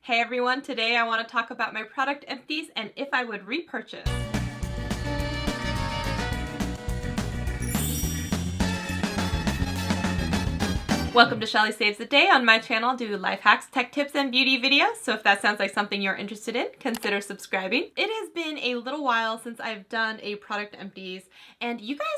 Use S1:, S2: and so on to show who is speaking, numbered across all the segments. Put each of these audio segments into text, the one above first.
S1: Hey everyone, today I want to talk about my product Empties and if I would repurchase. Welcome to Shelly Saves the Day. On my channel, I do life hacks, tech tips, and beauty videos. So if that sounds like something you're interested in, consider subscribing. It has been a little while since I've done a product empties, and you guys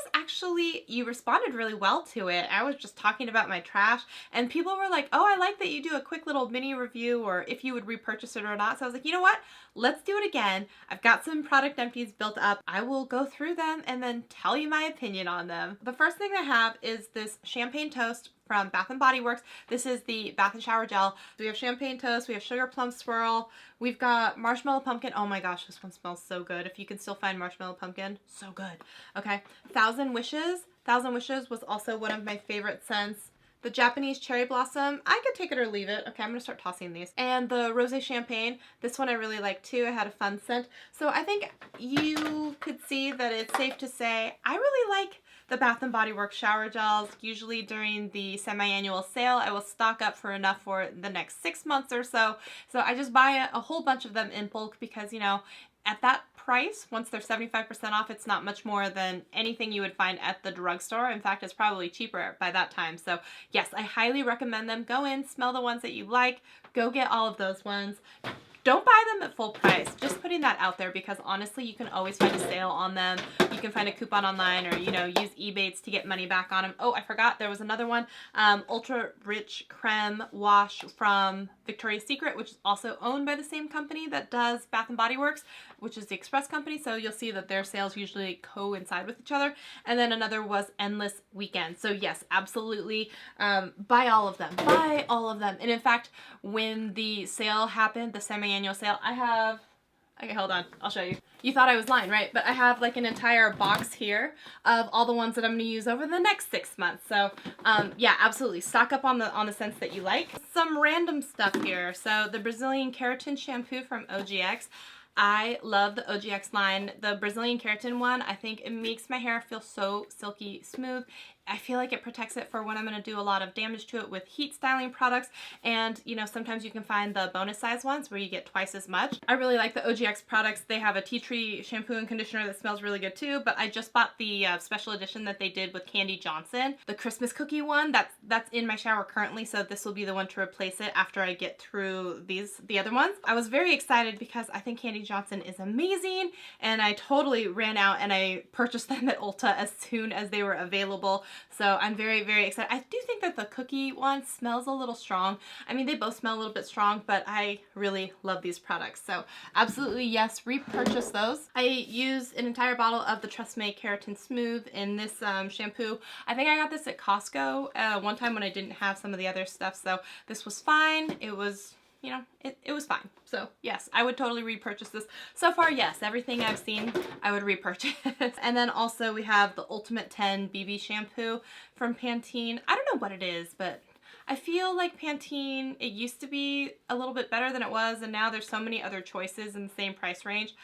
S1: you responded really well to it. I was just talking about my trash, and people were like, oh, I like that you do a quick little mini review, or if you would repurchase it or not. So I was like, you know what? Let's do it again. I've got some product empties built up. I will go through them and then tell you my opinion on them. The first thing I have is this champagne toast from Bath & Body Works. This is the bath and shower gel. So we have champagne toast, we have sugar plum swirl, we've got marshmallow pumpkin. Oh my gosh, this one smells so good. If you can still find marshmallow pumpkin, so good. Okay, Thousand Wishes. Thousand Wishes was also one of my favorite scents. The Japanese cherry blossom, I could take it or leave it. Okay, I'm gonna start tossing these. And the rosé champagne, this one I really like too. It had a fun scent. So I think you could see that it's safe to say I really like the Bath & Body Works shower gels. Usually during the semi-annual sale, I will stock up for enough for the next 6 months or so. So I just buy a whole bunch of them in bulk because, you know, at that price, once they're 75% off, it's not much more than anything you would find at the drugstore. In fact, it's probably cheaper by that time. So yes, I highly recommend them. Go in, smell the ones that you like, go get all of those ones. Don't buy them at full price. Just putting that out there because honestly, you can always find a sale on them. You can find a coupon online or, you know, use Ebates to get money back on them. Oh, I forgot there was another one. Ultra Rich Creme Wash from Victoria's Secret, which is also owned by the same company that does Bath & Body Works, which is the Express company. So you'll see that their sales usually coincide with each other. And then another was Endless Weekend. So yes, absolutely. Buy all of them. Buy all of them. And in fact, when the sale happened, the semi-annual sale, okay, hold on, I'll show you. You thought I was lying, right? But I have like an entire box here of all the ones that I'm going to use over the next 6 months. So yeah, absolutely. Stock up on the scents that you like. Some random stuff here. So the Brazilian Keratin shampoo from OGX. I love the OGX line. The Brazilian Keratin one, I think it makes my hair feel so silky smooth. I feel like it protects it for when I'm going to do a lot of damage to it with heat styling products. And, you know, sometimes you can find the bonus size ones where you get twice as much. I really like the OGX products. They have a tea tree shampoo and conditioner that smells really good too. But I just bought the special edition that they did with Candy Johnson. The Christmas cookie one, that's in my shower currently. So this will be the one to replace it after I get through the other ones. I was very excited because I think Candy Johnson is amazing. And I totally ran out and I purchased them at Ulta as soon as they were available. So I'm very, very excited. I do think that the cookie one smells a little strong. I mean, they both smell a little bit strong, but I really love these products. So absolutely, yes, repurchase those. I use an entire bottle of the TRESemmé Keratin Smooth in this shampoo. I think I got this at Costco one time when I didn't have some of the other stuff. So this was fine. It was, you know, it was fine. So yes, I would totally repurchase this. So far, yes, everything I've seen, I would repurchase. And then also we have the Ultimate 10 BB shampoo from Pantene. I don't know what it is, but I feel like Pantene, it used to be a little bit better than it was, and now there's so many other choices in the same price range.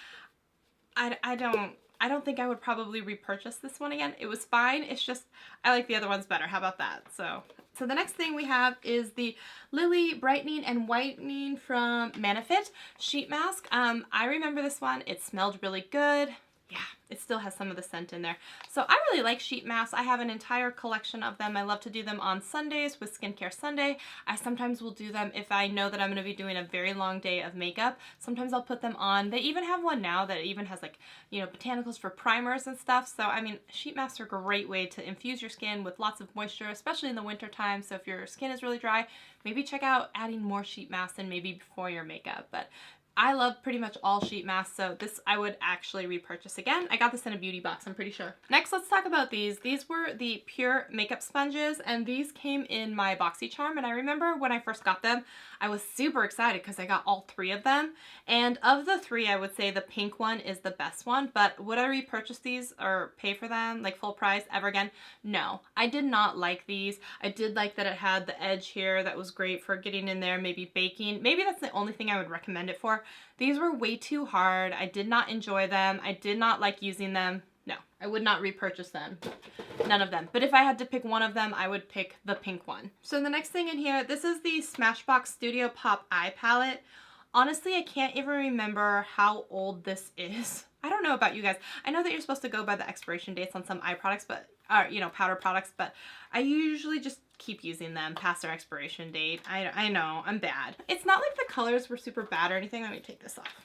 S1: I don't think I would probably repurchase this one again. It was fine. It's just, I like the other ones better. How about that? So the next thing we have is the Lily Brightening and Whitening from Manifit sheet mask. I remember this one. It smelled really good. Yeah, it still has some of the scent in there. So I really like sheet masks. I have an entire collection of them. I love to do them on Sundays with Skincare Sunday. I sometimes will do them if I know that I'm going to be doing a very long day of makeup. Sometimes I'll put them on. They even have one now that even has like, you know, botanicals for primers and stuff. So I mean, sheet masks are a great way to infuse your skin with lots of moisture, especially in the winter time. So if your skin is really dry, maybe check out adding more sheet masks and maybe before your makeup. But I love pretty much all sheet masks, so this I would actually repurchase again. I got this in a beauty box, I'm pretty sure. Next, let's talk about these. These were the Pure makeup sponges, and these came in my BoxyCharm, and I remember when I first got them, I was super excited because I got all 3 of them. And of the 3, I would say the pink one is the best one, but would I repurchase these or pay for them like full price ever again? No, I did not like these. I did like that it had the edge here that was great for getting in there, maybe baking. Maybe that's the only thing I would recommend it for. These were way too hard. I did not enjoy them. I did not like using them. No, I would not repurchase them. None of them. But if I had to pick one of them, I would pick the pink one. So the next thing in here, this is the Smashbox Studio Pop Eye Palette. Honestly, I can't even remember how old this is. I don't know about you guys. I know that you're supposed to go by the expiration dates on some eye products, but, you know, powder products, but I usually just keep using them past their expiration date. I know, I'm bad. It's not like the colors were super bad or anything. Let me take this off.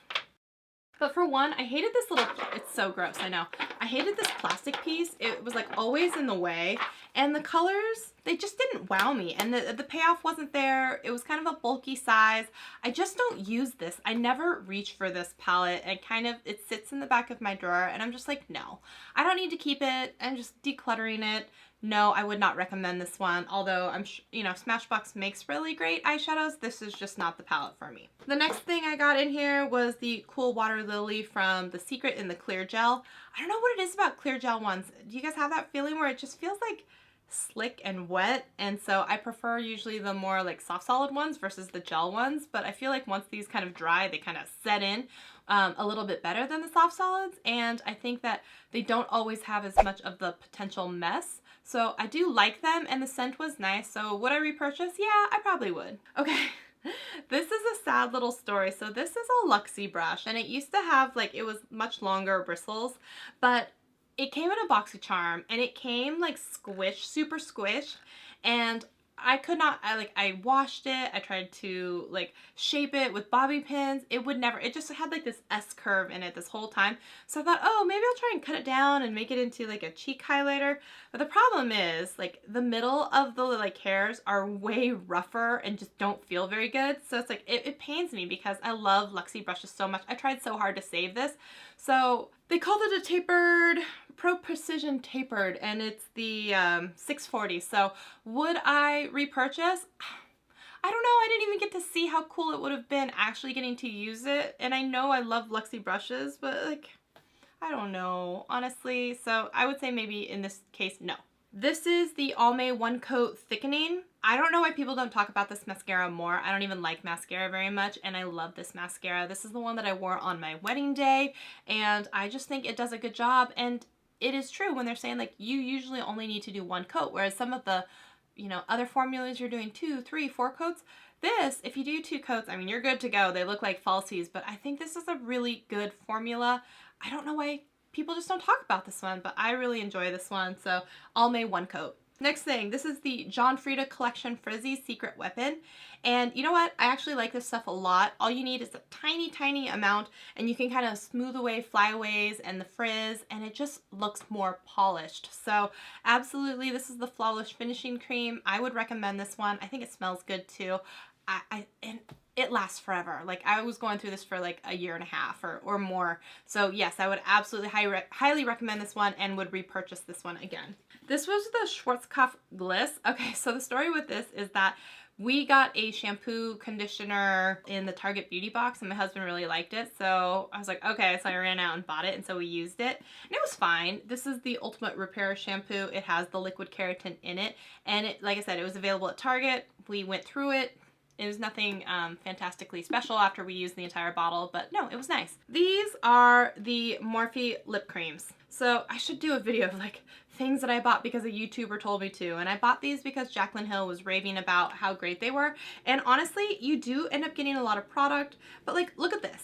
S1: But for one, I hated this little, it's so gross, I know. I hated this plastic piece. It was like always in the way. And the colors, they just didn't wow me. And the payoff wasn't there. It was kind of a bulky size. I just don't use this. I never reach for this palette. And it sits in the back of my drawer. And I'm just like, no, I don't need to keep it. I'm just decluttering it. No, I would not recommend this one, although you know, Smashbox makes really great eyeshadows. This is just not the palette for me. The next thing I got in here was the Cool Water Lily from The Secret in the clear gel. I don't know what it is about clear gel ones. Do you guys have that feeling where it just feels like slick and wet? And so I prefer usually the more like soft solid ones versus the gel ones, but I feel like once these kind of dry, they kind of set in a little bit better than the soft solids, and I think that they don't always have as much of the potential mess. So I do like them, and the scent was nice. So would I repurchase? Yeah, I probably would. Okay. This is a sad little story. So this is a Luxie brush, and it used to have like, it was much longer bristles, but it came in a BoxyCharm, and it came like squished, super squished, and I could not, I washed it, I tried to like shape it with bobby pins. It would never, it just had like this S curve in it this whole time. So I thought, oh, maybe I'll try and cut it down and make it into like a cheek highlighter. But the problem is like the middle of the like hairs are way rougher and just don't feel very good. So it's like, it pains me because I love Luxie brushes so much. I tried so hard to save this. So they called it a tapered, Pro Precision tapered, and it's the 640. So would I repurchase? I don't know. I didn't even get to see how cool it would have been actually getting to use it. And I know I love Luxie brushes, but like, I don't know, honestly. So I would say maybe in this case, no. This is the Almay One Coat Thickening. I don't know why people don't talk about this mascara more. I don't even like mascara very much, and I love this mascara. This is the one that I wore on my wedding day, and I just think it does a good job. And it is true when they're saying like you usually only need to do one coat, whereas some of the, you know, other formulas you're doing 2, 3, 4 coats. This, if you do 2 coats, I mean, you're good to go. They look like falsies, but I think this is a really good formula. I don't know why people just don't talk about this one, but I really enjoy this one. So Almay One Coat. Next thing, this is the John Frieda Collection Frizzy Secret Weapon. And you know what? I actually like this stuff a lot. All you need is a tiny, tiny amount, and you can kind of smooth away flyaways and the frizz, and it just looks more polished. So absolutely, this is the Flawless Finishing Cream. I would recommend this one. I think it smells good too. And it lasts forever. Like, I was going through this for like a year and a half or more. So yes, I would absolutely highly recommend this one and would repurchase this one again. This was the Schwarzkopf Gliss. Okay, so the story with this is that we got a shampoo conditioner in the Target beauty box, and my husband really liked it. So I was like, okay, so I ran out and bought it, and so we used it, and it was fine. This is the Ultimate Repair Shampoo. It has the liquid keratin in it, and it, like I said, it was available at Target. We went through it. It was nothing fantastically special after we used the entire bottle, but no, it was nice. These are the Morphe lip creams. So I should do a video of like things that I bought because a YouTuber told me to. And I bought these because Jaclyn Hill was raving about how great they were. And honestly, you do end up getting a lot of product, but like, look at this.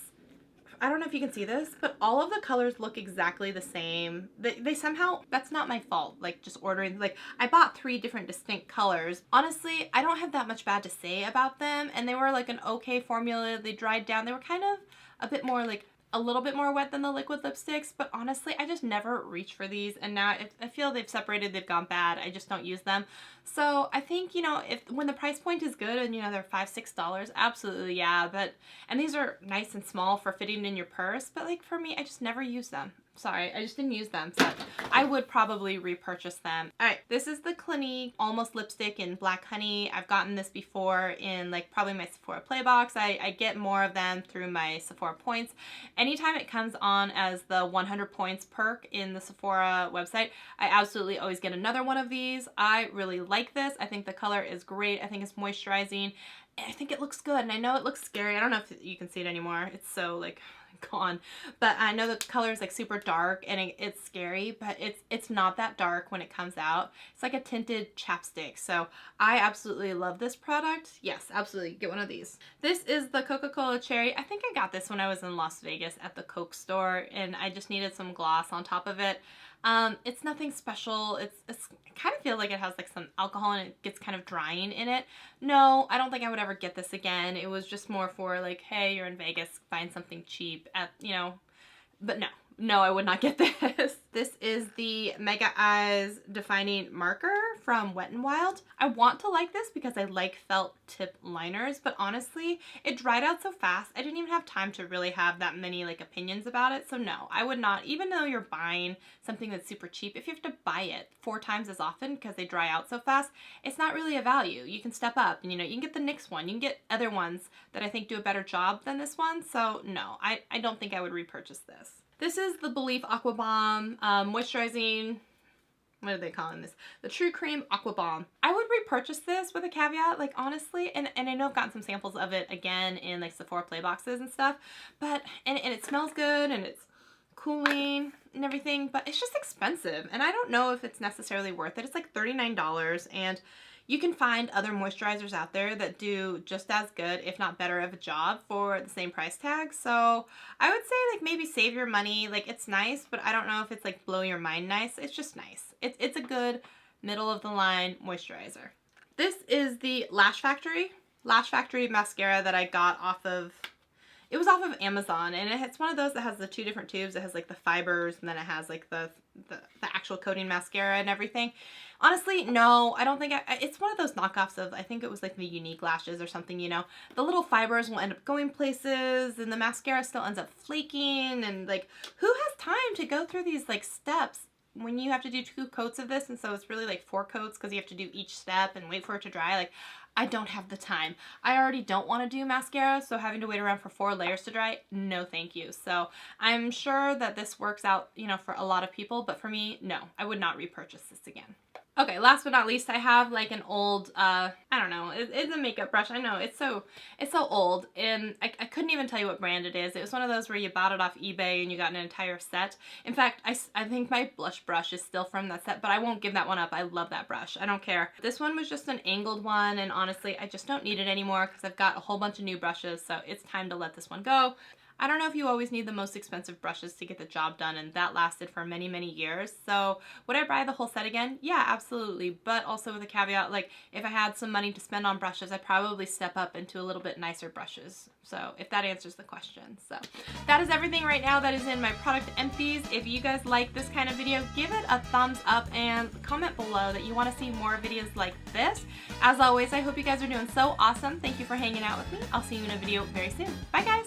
S1: I don't know if you can see this, but all of the colors look exactly the same. They somehow, that's not my fault. Like, just ordering, like, I bought 3 different distinct colors. Honestly, I don't have that much bad to say about them, and they were like an okay formula. They dried down. They were kind of a bit more like, a little bit more wet than the liquid lipsticks, but honestly, I just never reach for these, and now if I feel they've separated, they've gone bad, I just don't use them. So I think, you know, when the price point is good and, you know, they're $5, $6, absolutely, yeah, but, and these are nice and small for fitting in your purse, but like for me, I just never use them. Sorry, I just didn't use them, so I would probably repurchase them. All right, this is the Clinique Almost Lipstick in Black Honey. I've gotten this before in like probably my Sephora Play box. I get more of them through my Sephora points. Anytime it comes on as the 100 points perk in the Sephora website, I absolutely always get another one of these. I really like this. I think the color is great. I think it's moisturizing. I think it looks good, and I know it looks scary. I don't know if you can see it anymore. It's so like gone, but I know the color is like super dark and it's scary, but it's not that dark when it comes out. It's like a tinted chapstick, so I absolutely love this product. Yes, absolutely, get one of these. This is the Coca-Cola Cherry. I think I got this when I was in Las Vegas at the Coke store, and I just needed some gloss on top of it. It's nothing special. It's I kind of feel like it has like some alcohol and it gets kind of drying in it. No, I don't think I would ever get this again. It was just more for like, hey, you're in Vegas, find something cheap at, you know, but no, I would not get this. This is the Mega Eyes Defining Marker from Wet n Wild. I want to like this because I like felt tip liners, but honestly, it dried out so fast, I didn't even have time to really have that many like opinions about it. So no, I would not, even though you're buying something that's super cheap, if you have to buy it 4 times as often because they dry out so fast, it's not really a value. You can step up and, you know, you can get the NYX one, you can get other ones that I think do a better job than this one. So no, I don't think I would repurchase this. This is the Belief Aqua Bomb moisturizing, what are they calling this? The True Cream Aqua Bomb. I would repurchase this with a caveat, like honestly, and I know I've gotten some samples of it again in like Sephora play boxes and stuff, but, and it smells good and it's cooling and everything, but it's just expensive and I don't know if it's necessarily worth it. It's like $39 and you can find other moisturizers out there that do just as good, if not better of a job for the same price tag. So I would say like maybe save your money. Like it's nice, but I don't know if it's like blow your mind nice. It's just nice. It's a good middle of the line moisturizer. This is the Lash Factory mascara that I got off of, it was off of Amazon, and it's one of those that has the 2 different tubes. It has like the fibers and then it has like the actual coating mascara and everything. Honestly, no, I don't think it's one of those knockoffs of, I think it was like the Unique Lashes or something, you know. The little fibers will end up going places and the mascara still ends up flaking, and like who has time to go through these like steps when you have to do 2 coats of this, and so it's really like 4 coats because you have to do each step and wait for it to dry. Like I don't have the time. I already don't want to do mascara, so having to wait around for 4 layers to dry, no thank you. So I'm sure that this works out, you know, for a lot of people, but for me, no, I would not repurchase this again. Okay, last but not least, I have like an old, I don't know, it's a makeup brush. I know, it's so old, and I couldn't even tell you what brand it is. It was one of those where you bought it off eBay and you got an entire set. In fact, I think my blush brush is still from that set, but I won't give that one up. I love that brush. I don't care. This one was just an angled one, and honestly, I just don't need it anymore because I've got a whole bunch of new brushes, so it's time to let this one go. I don't know if you always need the most expensive brushes to get the job done, and that lasted for many, many years. So would I buy the whole set again? Yeah, absolutely. But also with a caveat, like if I had some money to spend on brushes, I'd probably step up into a little bit nicer brushes. So if that answers the question. So that is everything right now that is in my product empties. If you guys like this kind of video, give it a thumbs up and comment below that you want to see more videos like this. As always, I hope you guys are doing so awesome. Thank you for hanging out with me. I'll see you in a video very soon. Bye guys!